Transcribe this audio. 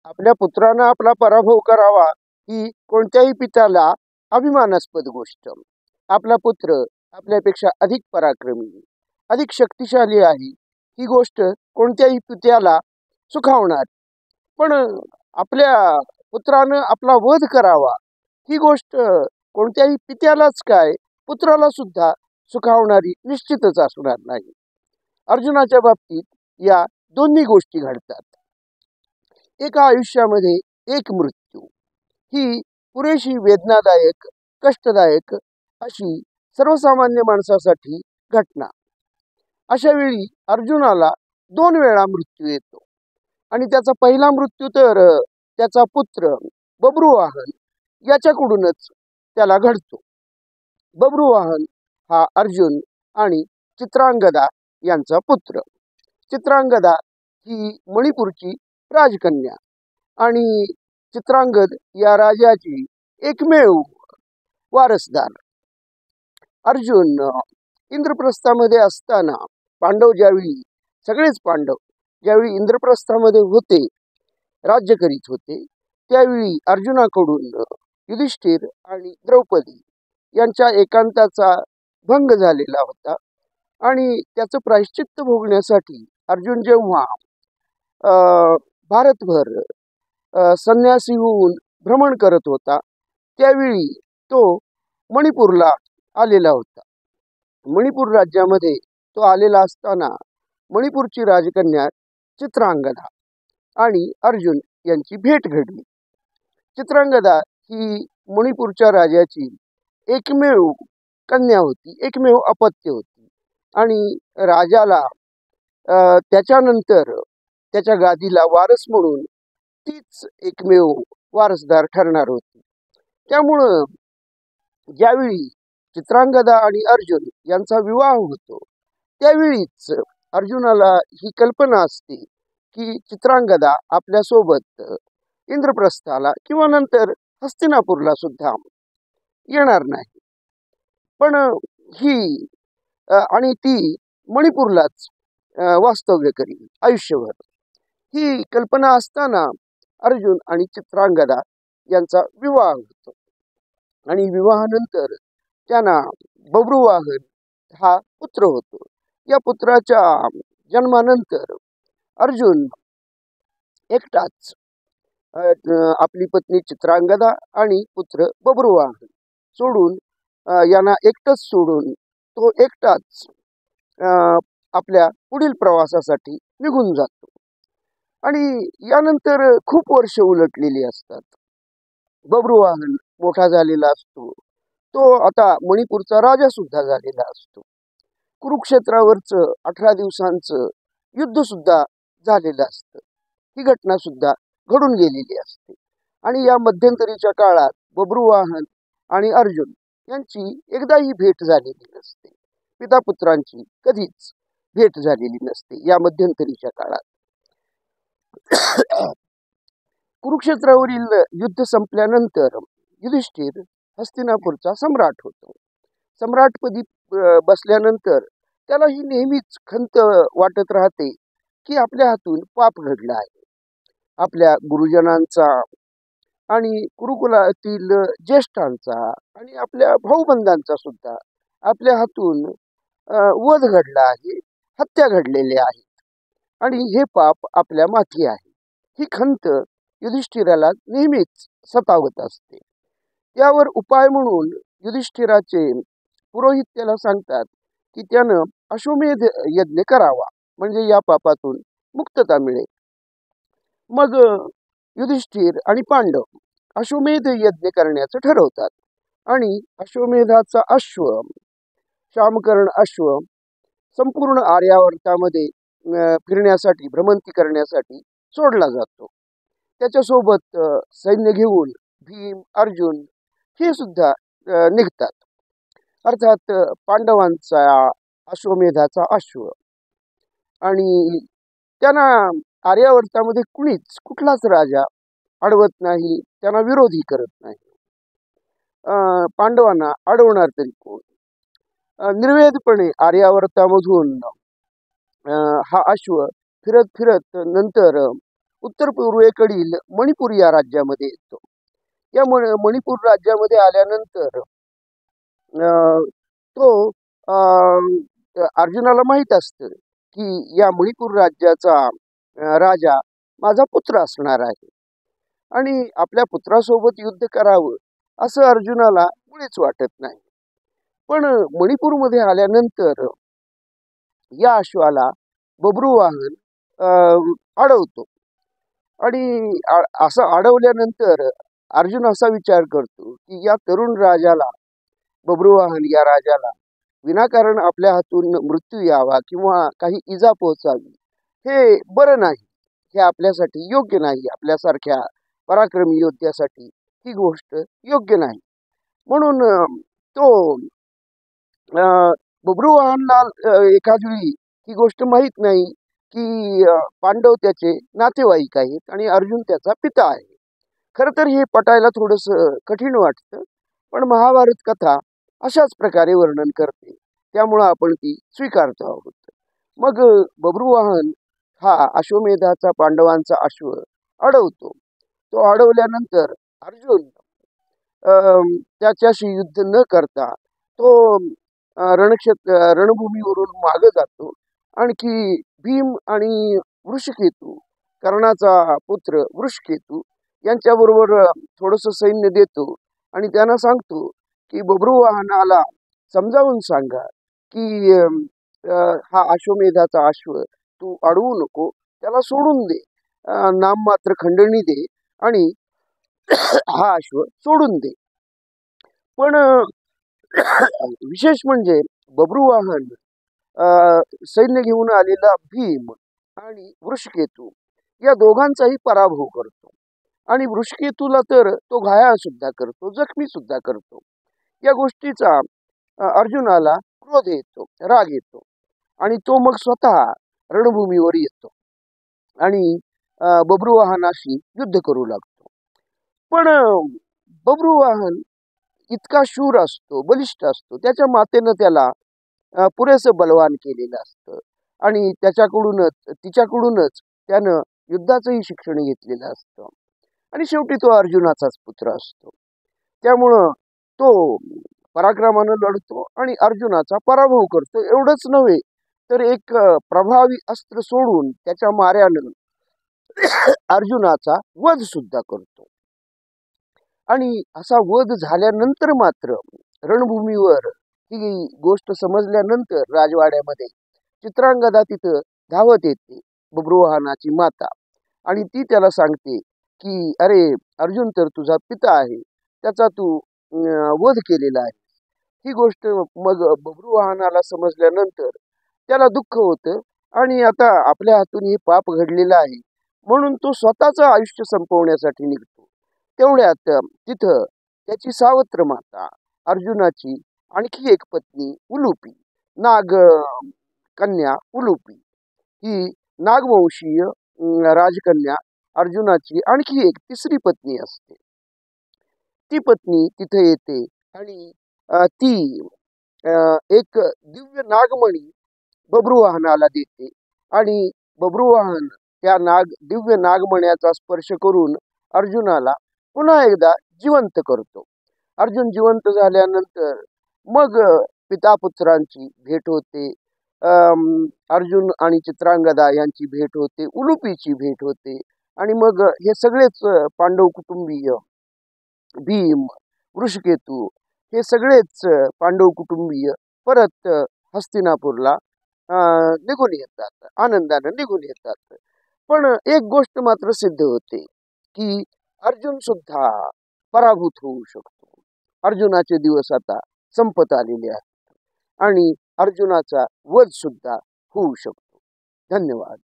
आपल्या पुत्रानं आपला पराभव करावा ही कोणत्याही पित्याला अभिमानास्पद गोष्ट. आपला पुत्र आपल्यापेक्षा अधिक पराक्रमी, अधिक शक्तिशाली आहे ही गोष्ट कोणत्याही पित्याला सुखावणार. पण आपल्या पुत्रानं आपला वध करावा ही गोष्ट कोणत्याही पित्यालाच काय, पुत्राला सुद्धा सुखावणारी निश्चितच असणार नाही. अर्जुनाच्या बाबतीत या दोन्ही गोष्टी घडतात. एका आयुष्यामध्ये एक मृत्यू ही पुरेशी वेदनादायक, कष्टदायक अशी सर्वसामान्य माणसासाठी घटना. अशा वेळी अर्जुनाला 2 वेळा मृत्यू येतो आणि त्याचा पहिला मृत्यू तर त्याचा पुत्र बब्रुवाहन याच्याकडूनच त्याला घडतो. बब्रुवाहन हा अर्जुन आणि चित्रांगदा यांचा पुत्र. चित्रांगदा ही मणिपूरची राजकन्या आणि चित्रांगद या राजाची एकमेव वारसदार. अर्जुन इंद्रप्रस्थामध्ये असताना सगळेच पांडव ज्यावेळी इंद्रप्रस्थामध्ये होते, राज्य करीत होते, त्यावेळी अर्जुनाकडून युधिष्ठिर आणि द्रौपदी यांच्या एकांताचा भंग झालेला होता आणि त्याचं प्रायश्चित्त भोगण्यासाठी अर्जुन जेव्हा भारतभर संन्यासी होऊन भ्रमण करत होता, त्यावेळी तो मणिपूरला आलेला होता. मणिपूर राज्यामध्ये तो आलेला असताना मणिपूरची राजकन्या चित्रांगदा आणि अर्जुन यांची भेट घडली. चित्रांगदा ही मणिपूरच्या राजाची एकमेव कन्या होती, एकमेव अपत्य होती आणि राजाला त्याच्यानंतर त्याच्या गादीला वारस म्हणून तीच एकमेव वारसदार ठरणार होती. त्यामुळं ज्यावेळी चित्रांगदा आणि अर्जुन यांचा विवाह होतो, त्यावेळीच अर्जुनाला ही कल्पना असते की चित्रांगदा आपल्यासोबत इंद्रप्रस्थाला किंवा नंतर हस्तिनापूरला सुद्धा येणार नाही, पण आणि ती मणिपूरलाच वास्तव्य करील आयुष्यभर. ही कल्पना असताना अर्जुन आणि चित्रांगदा यांचा विवाह होतो आणि विवाहानंतर त्यांना बब्रुवाहन हा पुत्र होतो. या पुत्राच्या जन्मानंतर अर्जुन एकटाच आपली पत्नी चित्रांगदा आणि पुत्र बब्रुवाहन सोडून यांना एकटंच सोडून तो एकटाच आपल्या पुढील प्रवासासाठी निघून जातो. आणि यानंतर खूप वर्ष उलटलेली असतात. बब्रुवाहन मोठा झालेला असतो, तो आता मणिपूरचा राजा सुद्धा झालेला असतो. कुरुक्षेत्रावरचं 18 दिवसांचं युद्ध सुद्धा झालेलं असतं. ही घटना सुद्धा घडून गेलेली असते आणि या मध्यंतरीच्या काळात बब्रुवाहन आणि अर्जुन यांची एकदाही भेट झालेली नसते. पिता पुत्रांची कधीच भेट झालेली नसते या मध्यंतरीच्या काळात. कुरुक्षेत्रावरील युद्ध संपल्यानंतर युधिष्ठिर हस्तिनापूरचा सम्राट होतो. सम्राटपदी बसल्यानंतर त्याला ही नेहमीच खंत वाटत राहते की आपल्या हातून पाप घडला आहे. आपल्या गुरुजनांचा आणि कुरुकुलातील ज्येष्ठांचा आणि आपल्या भाऊबंधांचा सुद्धा आपल्या हातून वध घडला आहे, हत्या घडलेल्या आहेत आणि हे पाप आपल्या माथी आहे. ही खंत युधिष्ठिराला नेहमीच सतावत असते. त्यावर उपाय म्हणून युधिष्ठिराचे पुरोहित त्याला सांगतात की त्यानं अश्वमेध यज्ञ करावा, म्हणजे या पापातून मुक्तता मिळेल. मग युधिष्ठिर आणि पांडव अश्वमेध यज्ञ करण्याचं ठरवतात आणि अश्वमेधाचा अश्व, शामकर्ण अश्व, संपूर्ण आर्यावर्तामध्ये फिरण्यासाठी, भ्रमंती करण्यासाठी सोडला जातो. त्याच्यासोबत सैन्य घेऊन भीम, अर्जुन हे सुद्धा निघतात. अर्थात पांडवांचा अश्वमेधाचा अश्व. आणि त्यांना आर्यावर्तामध्ये कुठलाच राजा अडवत नाही, त्यांना विरोधी करत नाही. पांडवांना अडवणार तरी कोण? निर्वेदपणे आर्यावर्तामधून हा अश्व फिरत फिरत नंतर उत्तर पूर्वेकडील मणिपूर या राज्यामध्ये येतो. या मणिपूर राज्यामध्ये आल्यानंतर तो अर्जुनाला माहित असतं की या मणिपूर राज्याचा राजा माझा पुत्र असणार आहे आणि आपल्या पुत्रासोबत युद्ध करावं असं अर्जुनाला मुळीच वाटत नाही. पण मणिपूरमध्ये आल्यानंतर या अश्वाला बब्रुवाहन अडवतो आणि असं अडवल्यानंतर अर्जुन असा विचार करतो की या तरुण राजाला, बब्रुवाहन या राजाला विनाकारण आपल्या हातून मृत्यू यावा किंवा काही इजा पोहोचावी हे बरं नाही, हे आपल्यासाठी योग्य नाही. आपल्यासारख्या पराक्रमी योद्ध्यासाठी ही गोष्ट योग्य नाही. म्हणून तो बब्रुवाहनला एखाद वेळी ही गोष्ट माहीत नाही की पांडव त्याचे नातेवाईक आहेत आणि अर्जुन त्याचा पिता आहे. खरं तर हे पटायला थोडंसं कठीण वाटतं, पण महाभारत कथा अशाच प्रकारे वर्णन करते, त्यामुळं आपण ती स्वीकारतो आहोत. मग बब्रुवाहन हा अश्वमेधाचा पांडवांचा अश्व अडवतो. तो अडवल्यानंतर अर्जुन त्याच्याशी युद्ध न करता तो रणभूमीवरून मागे जातो. आणखी भीम आणि वृषकेतू, कर्णाचा पुत्र वृषकेतू यांच्याबरोबर थोडंसं सैन्य देतो आणि त्यांना सांगतो की बब्रुवाहनाला समजावून सांगा की हा अश्वमेधाचा अश्व तू अडवू नको, त्याला सोडून दे, नाम मात्र खंडणी दे आणि हा अश्व सोडून दे. पण विशेष म्हणजे बब्रुवाहन सैन्य घेऊन आलेला भीम आणि वृषकेतू या दोघांचाही पराभव करतो आणि वृषकेतूला तर तो घायाळ सुद्धा करतो, जखमी सुद्धा करतो. या गोष्टीचा अर्जुनाला क्रोध येतो, राग येतो आणि तो मग स्वतः रणभूमीवर येतो आणि बब्रुवाहनाशी युद्ध करू लागतो. पण बब्रुवाहन इतका शूर असतो, बलिष्ठ असतो, त्याच्या मातेनं त्याला पुरेसं बलवान केलेलं असतं आणि तिच्याकडूनच त्यानं युद्धाचंही शिक्षण घेतलेलं असतं आणि शेवटी तो अर्जुनाचाच पुत्र असतो. त्यामुळं तो पराक्रमानं लढतो आणि अर्जुनाचा पराभव करतो. एवढंच नव्हे तर एक प्रभावी अस्त्र सोडून त्याच्या माऱ्यानं अर्जुनाचा वध सुद्धा करतो. आणि असा वध झाल्यानंतर मात्र रणभूमीवर ही गोष्ट समजल्यानंतर राजवाड्यामध्ये चित्रांगदा तिथं धावत येते, बब्रुवाहनाची माता, आणि ती त्याला सांगते की अरे अर्जुन तर तुझा पिता आहे, त्याचा तू वध केलेला आहे. ही गोष्ट मग बब्रुवाहनाला समजल्यानंतर त्याला दुःख होतं आणि आता आपल्या हातून हे पाप घडलेलं आहे म्हणून तो स्वतःचं आयुष्य संपवण्यासाठी निघतो. तेवढ्यात तिथं त्याची सावत्र माता, अर्जुनाची आणखी एक पत्नी उलुपी, नाग कन्या उलुपी, ही नागवंशीय राजकन्या अर्जुनाची आणखी एक तिसरी पत्नी असते. ती पत्नी तिथे येते आणि ती एक दिव्य नागमणी बब्रुवाहनाला देते आणि बब्रुवाहन त्या दिव्य नागमण्याचा स्पर्श करून अर्जुनाला पुन्हा एकदा जिवंत करतो. अर्जुन जिवंत झाल्यानंतर मग पितापुत्रांची भेट होते. अर्जुन आणि चित्रांगदा यांची भेट होते, उलुपीची भेट होते आणि मग हे सगळेच पांडव कुटुंबीय, भीम, वृषकेतू, हे सगळेच पांडव कुटुंबीय परत हस्तिनापूरला निघून येतात, आनंदाने निघून येतात. पण एक गोष्ट मात्र सिद्ध होते की अर्जुन सुद्धा पराभूत होऊ शकतो. अर्जुनाचे दिवस आता संपत आलेले आहेत आणि अर्जुनाचा वध सुद्धा होऊ शकतो. धन्यवाद.